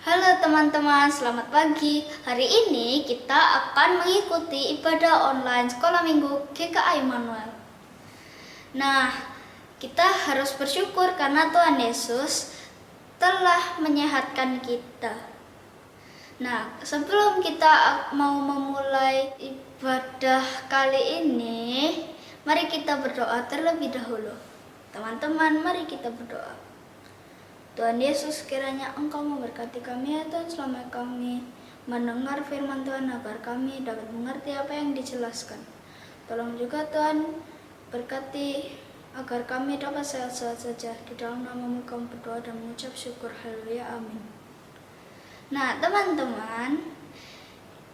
Halo teman-teman, selamat pagi. Hari ini kita akan mengikuti ibadah online Sekolah Minggu GKA Immanuel. Nah, kita harus bersyukur karena Tuhan Yesus telah menyehatkan kita. Nah, sebelum kita mau memulai ibadah kali ini, mari kita berdoa terlebih dahulu. Teman-teman, mari kita berdoa. Tuhan Yesus, kiranya Engkau memberkati kami ya Tuhan, selama kami mendengar firman Tuhan agar kami dapat mengerti apa yang dijelaskan. Tolong juga Tuhan berkati agar kami dapat sehat-sehat saja. Di dalam nama-Mu kami berdoa dan mengucap syukur. Haleluya, amin. Nah teman-teman,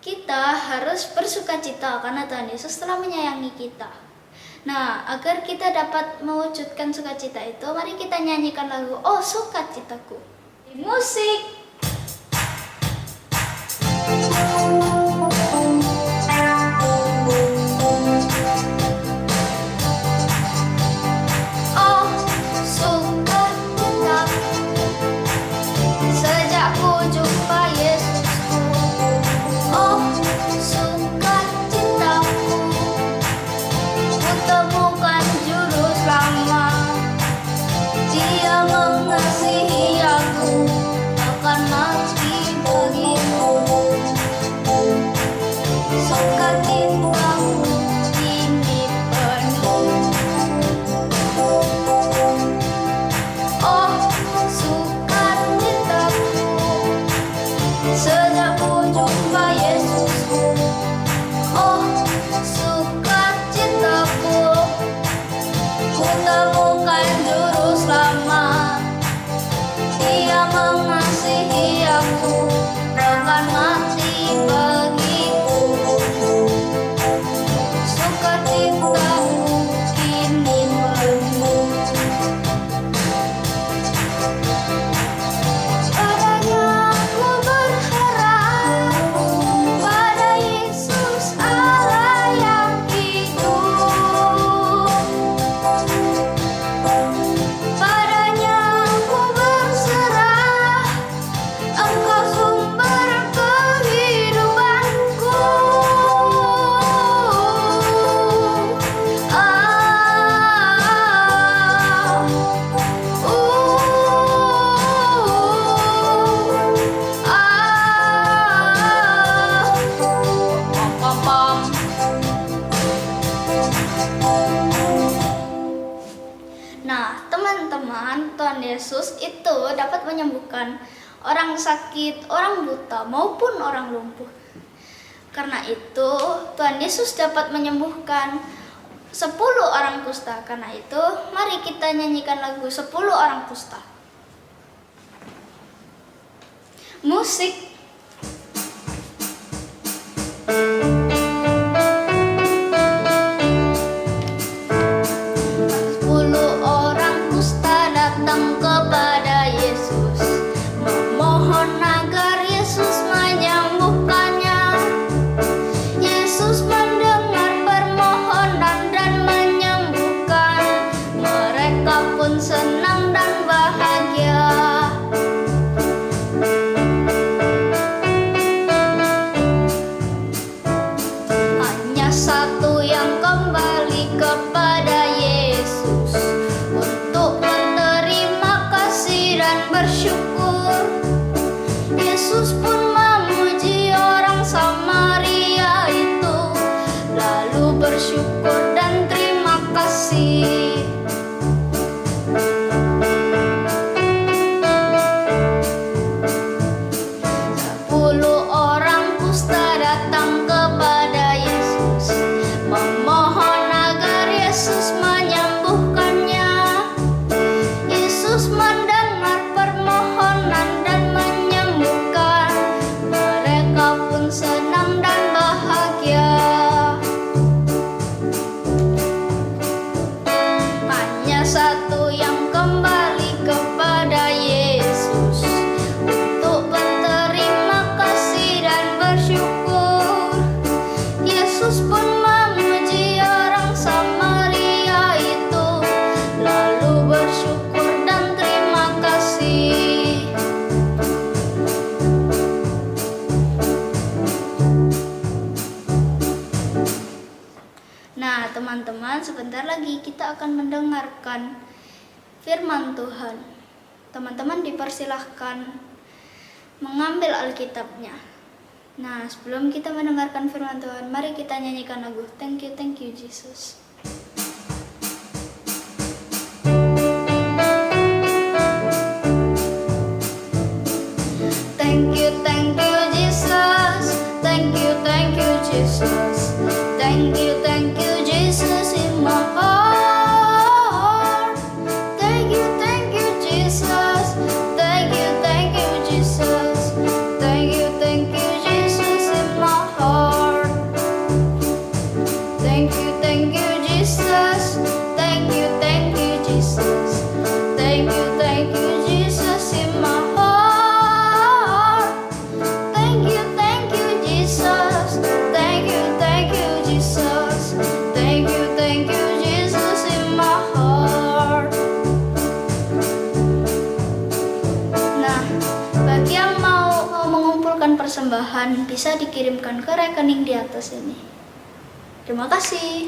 kita harus bersukacita karena Tuhan Yesus telah menyayangi kita. Nah, agar kita dapat mewujudkan sukacita itu, mari kita nyanyikan lagu "Oh Sukacitaku" di musik. Oh sukacitaku, sejak ku jumpa Yesusku. Oh sukacitaku, temukan juru selamat. Dia mengasihi aku, akan mati bagiku. Sukacitaku ini penuh. Oh sukacitaku, sejak ku jumpa Yesusku. Oh sukacitaku, ku temukan juru selamat. Dia mengasihi aku, akan mati bagiku. Sukacitaku kini penuh. Padanya ku berharap, pada Yesus Allah yang hidup. Padanya ku berserah, Engkau sumber kehidupanku. Nah, teman-teman, Tuhan Yesus itu dapat menyembuhkan orang sakit, orang buta, maupun orang lumpuh. Karena itu, Tuhan Yesus dapat menyembuhkan 10 orang kusta. Karena itu, mari kita nyanyikan lagu 10 orang kusta. Musik. Datang kepada Yesus, memohon agar Yesus menyembuhkannya. Yesus mendengar permohonan dan menyembuhkan. Mereka pun senang dan bahagia. Hanya satu yang kembali kepada Yesus untuk berterima kasih dan bersyukur. Yesus pun memuji orang Samaria itu, lalu bersyukur dan terima kasih. Sepuluh orang kusta datang kepada Yesus, memohon agar Yesus menyembuhkannya. Yesus mendengar permohonan dan menyembuhkan. Mereka pun senang dan bahagia. Hanya satu yang kembali kepada Yesus untuk berterima kasih dan bersyukur. Yesus pun memuji Nah, teman-teman, sebentar lagi kita akan mendengarkan firman Tuhan. Teman-teman dipersilahkan mengambil Alkitabnya. Nah, sebelum kita mendengarkan firman Tuhan, mari kita nyanyikan lagu Thank You Jesus. Thank you Jesus. Thank you Jesus. Thank you Jesus in my heart. Thank you Jesus. Thank you Jesus. Thank you Jesus in my heart. Thank you Jesus. Thank you Jesus. Thank you Jesus in my heart. Thank you Jesus. Thank you Jesus. Thank you Jesus in my heart. Nah, bagi yang mau mengumpulkan persembahan bisa dikirimkan ke rekening di atas ini. Terima kasih.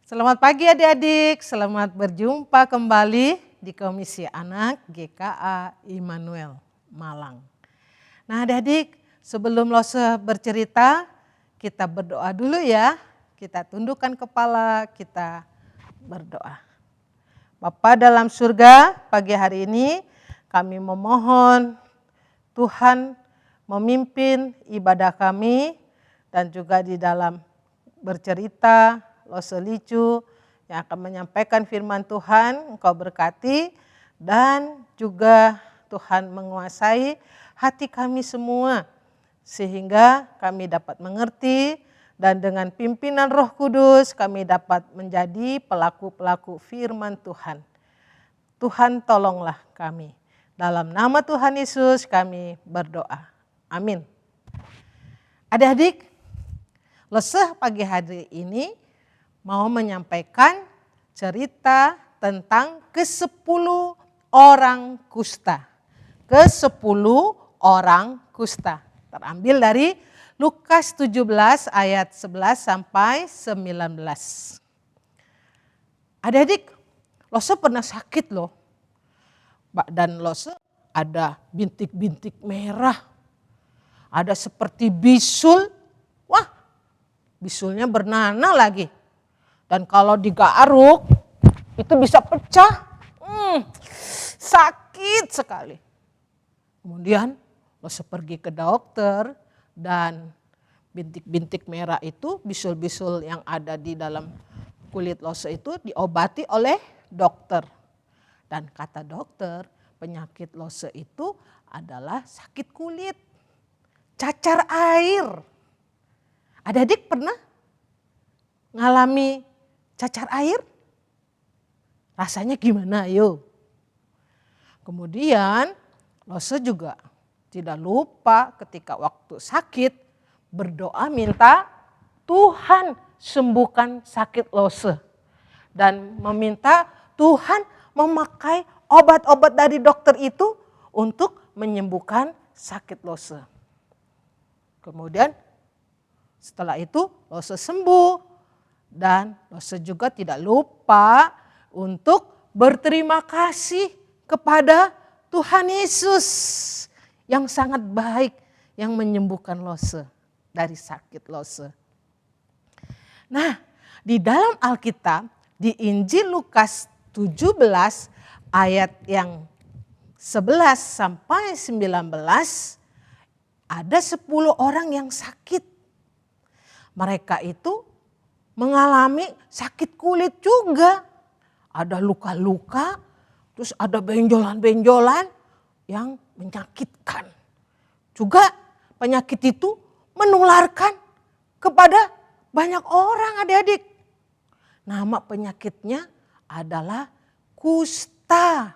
Selamat pagi adik-adik, selamat berjumpa kembali di Komisi Anak GKA Immanuel Malang. Nah adik-adik, sebelum Lose bercerita, kita berdoa dulu ya. Kita tundukkan kepala, kita berdoa. Bapa dalam surga, pagi hari ini kami memohon Tuhan memimpin ibadah kami dan juga di dalam bercerita Lose Licu yang akan menyampaikan firman Tuhan, Engkau berkati dan juga Tuhan menguasai hati kami semua sehingga kami dapat mengerti dan dengan pimpinan Roh Kudus kami dapat menjadi pelaku-pelaku firman Tuhan. Tuhan tolonglah kami. Dalam nama Tuhan Yesus kami berdoa. Amin. Adik-adik, Lose pagi hari ini mau menyampaikan cerita tentang ke-10 orang kusta. Ke-10 orang kusta. Terambil dari Lukas 17 ayat 11 sampai 19. Adik-adik, Lose pernah sakit loh. Dan Lose ada bintik-bintik merah. Ada seperti bisul. Wah, bisulnya bernanah lagi. Dan kalau digaruk itu bisa pecah. Sakit sekali. Kemudian Lose pergi ke dokter dan bintik-bintik merah itu, bisul-bisul yang ada di dalam kulit Lose itu diobati oleh dokter. Dan kata dokter, penyakit Lose itu adalah sakit kulit, cacar air. Adik-adik pernah ngalami cacar air? Rasanya gimana ayo? Kemudian Lose juga tidak lupa ketika waktu sakit berdoa minta Tuhan sembuhkan sakit Lose. Dan meminta Tuhan memakai obat-obat dari dokter itu untuk menyembuhkan sakit Lose. Kemudian setelah itu Lose sembuh. Dan Lose juga tidak lupa untuk berterima kasih kepada Tuhan Yesus yang sangat baik yang menyembuhkan Lose dari sakit Lose. Nah, di dalam Alkitab di Injil Lukas 17 ayat yang 11 sampai 19 ada 10 orang yang sakit. Mereka itu mengalami sakit kulit juga. Ada luka-luka, terus ada benjolan-benjolan yang menyakitkan. Juga penyakit itu menularkan kepada banyak orang adik-adik. Nama penyakitnya adalah kusta.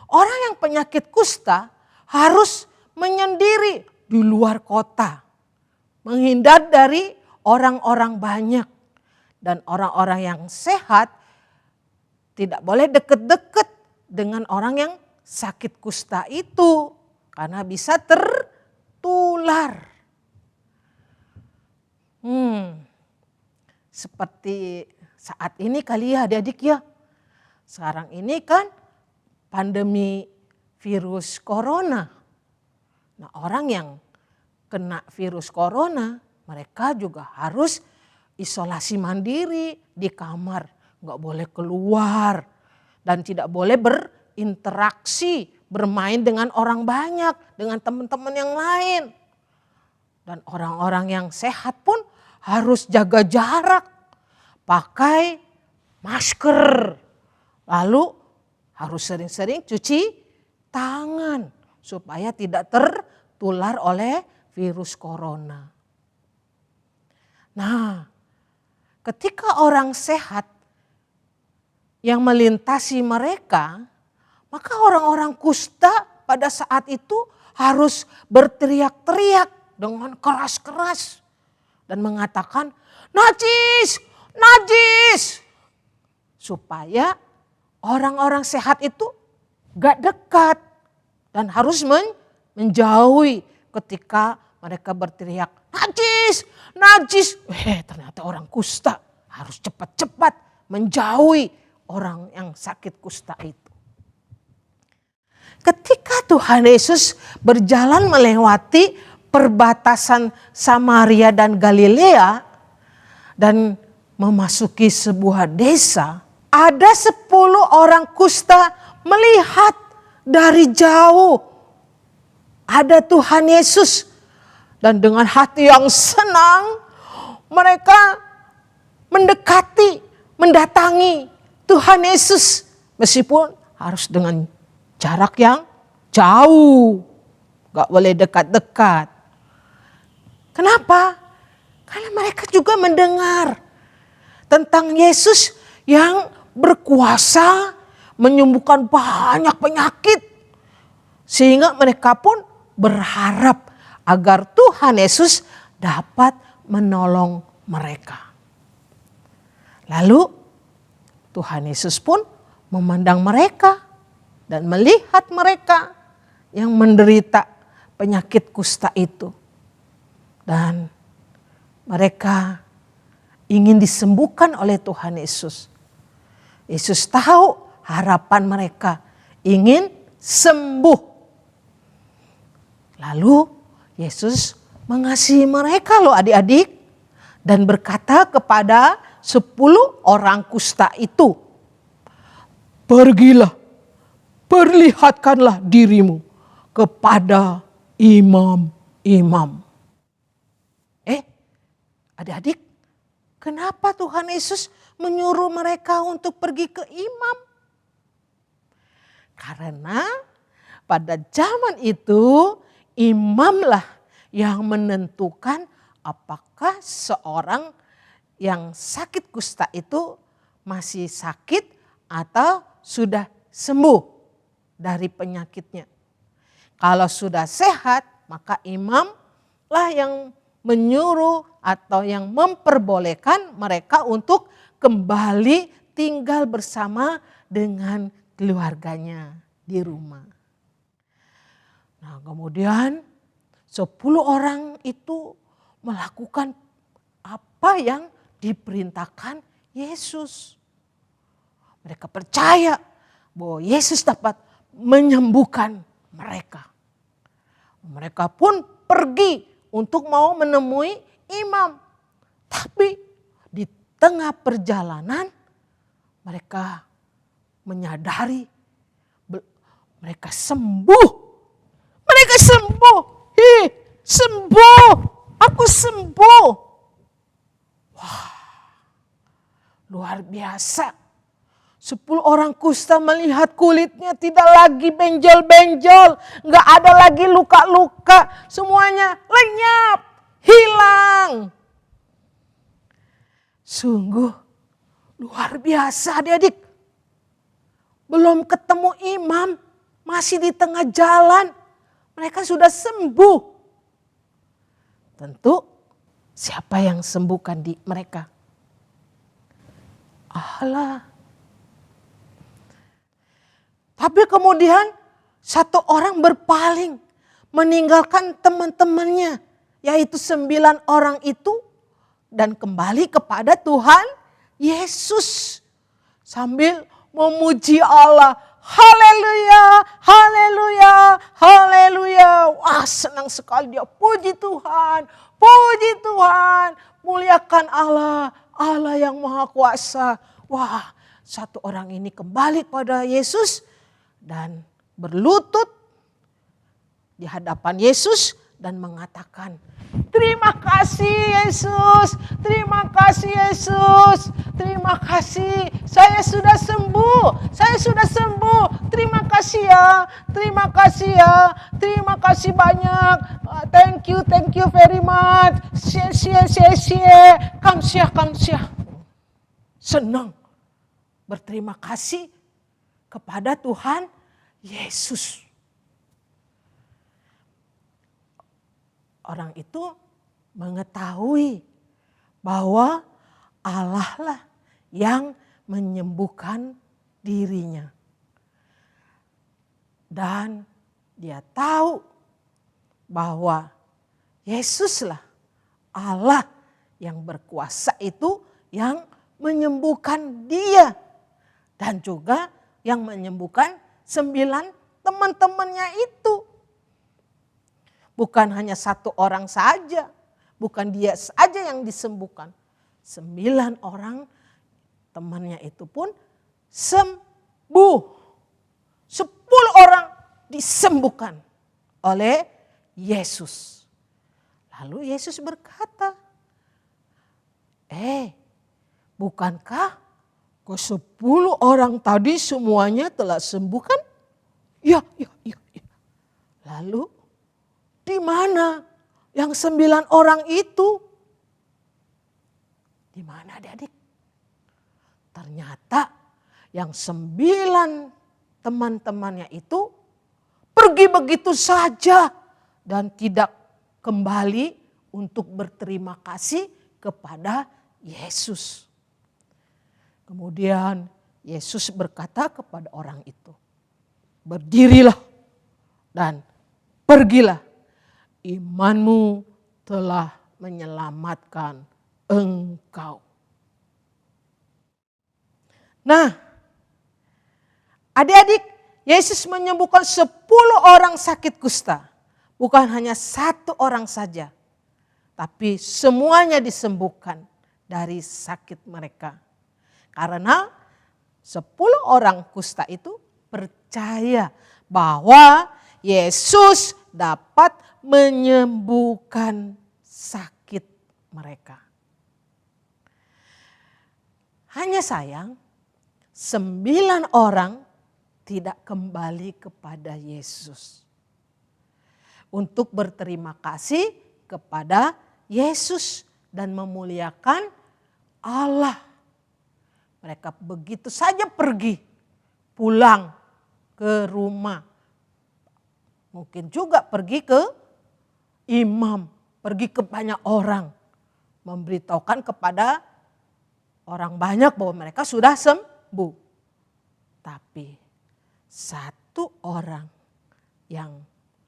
Orang yang penyakit kusta harus menyendiri di luar kota. Menghindar dari orang-orang banyak dan orang-orang yang sehat tidak boleh deket-deket dengan orang yang sakit kusta itu karena bisa tertular. Seperti saat ini kali ya adik-adik ya. Sekarang ini kan pandemi virus corona. Nah, orang yang kena virus corona, mereka juga harus isolasi mandiri di kamar. Nggak boleh keluar dan tidak boleh berinteraksi, bermain dengan orang banyak, dengan teman-teman yang lain. Dan orang-orang yang sehat pun harus jaga jarak, pakai masker, lalu harus sering-sering cuci tangan supaya tidak tertular oleh virus corona. Nah, ketika orang sehat yang melintasi mereka, maka orang-orang kusta pada saat itu harus berteriak-teriak dengan keras-keras dan mengatakan, najis, najis. Supaya orang-orang sehat itu gak dekat dan harus menjauhi ketika mereka berteriak, najis, najis. Ternyata orang kusta harus cepat-cepat menjauhi orang yang sakit kusta itu. Ketika Tuhan Yesus berjalan melewati perbatasan Samaria dan Galilea dan memasuki sebuah desa, ada 10 orang kusta melihat dari jauh ada Tuhan Yesus, dan dengan hati yang senang mereka mendekati, mendatangi Tuhan Yesus meskipun harus dengan jarak yang jauh, gak boleh dekat-dekat. Kenapa? Karena mereka juga mendengar tentang Yesus yang berkuasa menyembuhkan banyak penyakit. Sehingga mereka pun berharap agar Tuhan Yesus dapat menolong mereka. Lalu Tuhan Yesus pun memandang mereka dan melihat mereka yang menderita penyakit kusta itu. Dan mereka ingin disembuhkan oleh Tuhan Yesus. Yesus tahu harapan mereka ingin sembuh. Lalu Yesus mengasihi mereka loh adik-adik. Dan berkata kepada 10 orang kusta itu, pergilah, perlihatkanlah dirimu kepada imam-imam. Adik-adik, kenapa Tuhan Yesus menyuruh mereka untuk pergi ke imam? Karena pada zaman itu imamlah yang menentukan apakah seorang yang sakit kusta itu masih sakit atau sudah sembuh dari penyakitnya. Kalau sudah sehat, maka imamlah yang menyuruh atau yang memperbolehkan mereka untuk kembali tinggal bersama dengan keluarganya di rumah. Nah, kemudian 10 orang itu melakukan apa yang diperintahkan Yesus. Mereka percaya bahwa Yesus dapat menyembuhkan mereka. Mereka pun pergi untuk mau menemui imam. Tapi di tengah perjalanan mereka menyadari mereka sembuh. Mereka sembuh. Sembuh. Aku sembuh. Wah, luar biasa. 10 orang kusta melihat kulitnya tidak lagi benjol-benjol. Gak ada lagi luka-luka. Semuanya lenyap, hilang. Sungguh luar biasa adik-adik. Belum ketemu imam, masih di tengah jalan. Mereka sudah sembuh. Tentu siapa yang sembuhkan mereka? Allah. Tapi kemudian satu orang berpaling meninggalkan teman-temannya, yaitu 9 orang itu, dan kembali kepada Tuhan Yesus sambil memuji Allah. Haleluya, haleluya, haleluya. Wah, senang sekali dia, puji Tuhan, muliakan Allah, Allah yang Maha Kuasa. Wah, satu orang ini kembali pada Yesus dan berlutut di hadapan Yesus dan mengatakan, terima kasih Yesus, terima kasih Yesus, terima kasih, saya sudah sembuh, terima kasih ya, terima kasih banyak, thank you very much, kamsia. Senang berterima kasih kepada Tuhan Yesus. Orang itu mengetahui bahwa Allah lah yang menyembuhkan dirinya. Dan dia tahu bahwa Yesuslah Allah yang berkuasa itu yang menyembuhkan dia. Dan juga yang menyembuhkan 9 teman-temannya itu. Bukan hanya 1 orang saja, bukan dia saja yang disembuhkan. 9 orang temannya itu pun sembuh. 10 orang disembuhkan oleh Yesus. Lalu Yesus berkata, bukankah ke-10 orang tadi semuanya telah sembuh kan? Ya. Lalu di mana yang 9 orang itu? Di mana adik-adik? Ternyata yang 9 teman-temannya itu pergi begitu saja dan tidak kembali untuk berterima kasih kepada Yesus. Kemudian Yesus berkata kepada orang itu, berdirilah dan pergilah. Imanmu telah menyelamatkan engkau. Nah, adik-adik, Yesus menyembuhkan 10 orang sakit kusta. Bukan hanya 1 orang saja, tapi semuanya disembuhkan dari sakit mereka. Karena 10 orang kusta itu percaya bahwa Yesus dapat menyembuhkan sakit mereka. Hanya sayang 9 orang tidak kembali kepada Yesus untuk berterima kasih kepada Yesus dan memuliakan Allah. Mereka begitu saja pergi pulang ke rumah. Mungkin juga pergi ke imam, pergi ke banyak orang, memberitahukan kepada orang banyak bahwa mereka sudah sembuh. Tapi 1 orang yang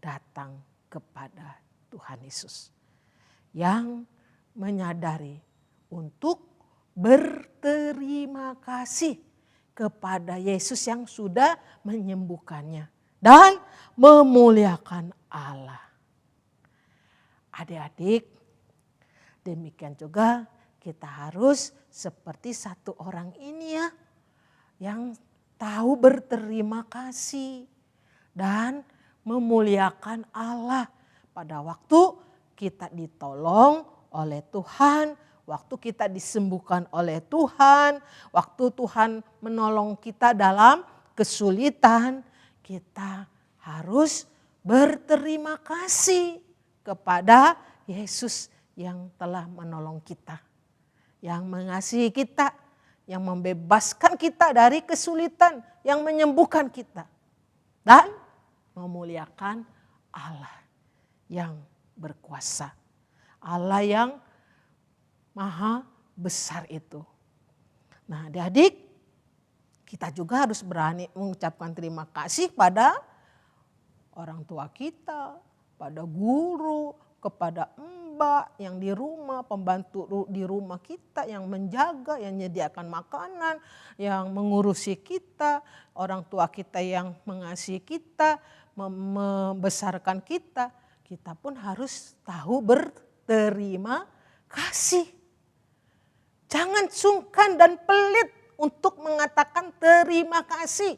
datang kepada Tuhan Yesus, yang menyadari untuk berterima kasih kepada Yesus yang sudah menyembuhkannya dan memuliakan Allah. Adik-adik, demikian juga kita harus seperti 1 orang ini ya, yang tahu berterima kasih dan memuliakan Allah pada waktu kita ditolong oleh Tuhan, waktu kita disembuhkan oleh Tuhan, waktu Tuhan menolong kita dalam kesulitan, kita harus berterima kasih kepada Yesus yang telah menolong kita, yang mengasihi kita, yang membebaskan kita dari kesulitan, yang menyembuhkan kita, dan memuliakan Allah yang berkuasa, Allah yang maha besar itu. Nah, adik-adik, kita juga harus berani mengucapkan terima kasih pada orang tua kita, kepada guru, kepada mbak yang di rumah, pembantu di rumah kita yang menjaga, yang menyediakan makanan, yang mengurusi kita, orang tua kita yang mengasihi kita, membesarkan kita. Kita pun harus tahu berterima kasih. Jangan sungkan dan pelit untuk mengatakan terima kasih.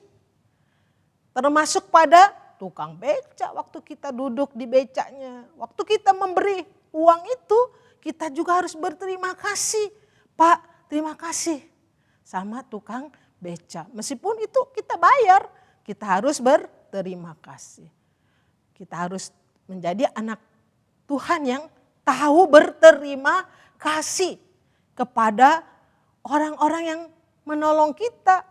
Termasuk pada tukang becak waktu kita duduk di becaknya. Waktu kita memberi uang itu, kita juga harus berterima kasih. Pak, terima kasih sama tukang becak. Meskipun itu kita bayar, kita harus berterima kasih. Kita harus menjadi anak Tuhan yang tahu berterima kasih kepada orang-orang yang menolong kita.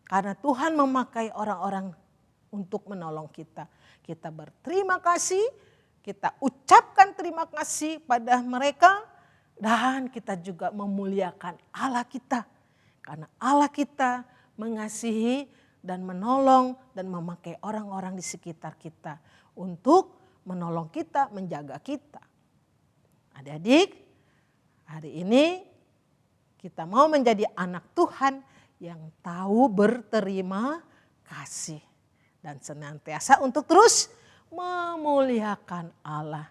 Karena Tuhan memakai orang-orang untuk menolong kita. Kita berterima kasih, kita ucapkan terima kasih pada mereka. Dan kita juga memuliakan Allah kita. Karena Allah kita mengasihi dan menolong dan memakai orang-orang di sekitar kita. Untuk menolong kita, menjaga kita. Adik-adik, hari ini kita mau menjadi anak Tuhan yang tahu berterima kasih. Dan senantiasa untuk terus memuliakan Allah.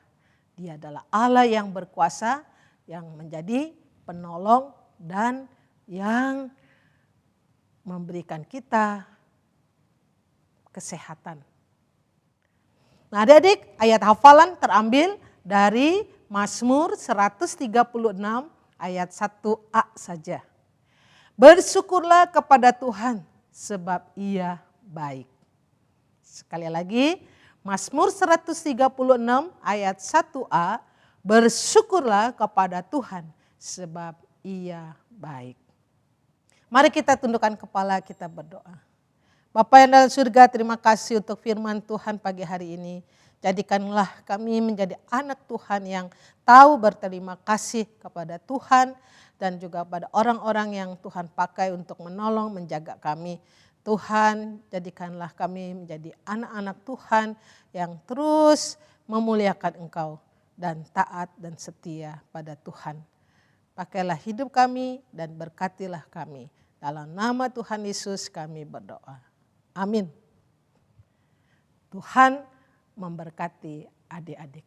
Dia adalah Allah yang berkuasa, yang menjadi penolong dan yang memberikan kita kesehatan. Nah adik-adik, ayat hafalan terambil dari Mazmur 136 ayat 1a saja. Bersyukurlah kepada Tuhan sebab Ia baik. Sekali lagi, Mazmur 136 ayat 1a, bersyukurlah kepada Tuhan sebab Ia baik. Mari kita tundukkan kepala, kita berdoa. Bapa yang dalam surga, terima kasih untuk firman Tuhan pagi hari ini. Jadikanlah kami menjadi anak Tuhan yang tahu berterima kasih kepada Tuhan dan juga pada orang-orang yang Tuhan pakai untuk menolong, menjaga kami. Tuhan, jadikanlah kami menjadi anak-anak Tuhan yang terus memuliakan Engkau dan taat dan setia pada Tuhan. Pakailah hidup kami dan berkatilah kami. Dalam nama Tuhan Yesus kami berdoa. Amin. Tuhan memberkati adik-adik.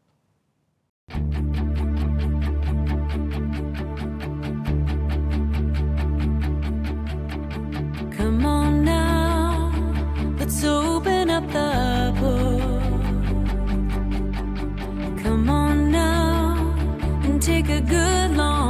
Come on now, let's open up the book. Come on now and take a good long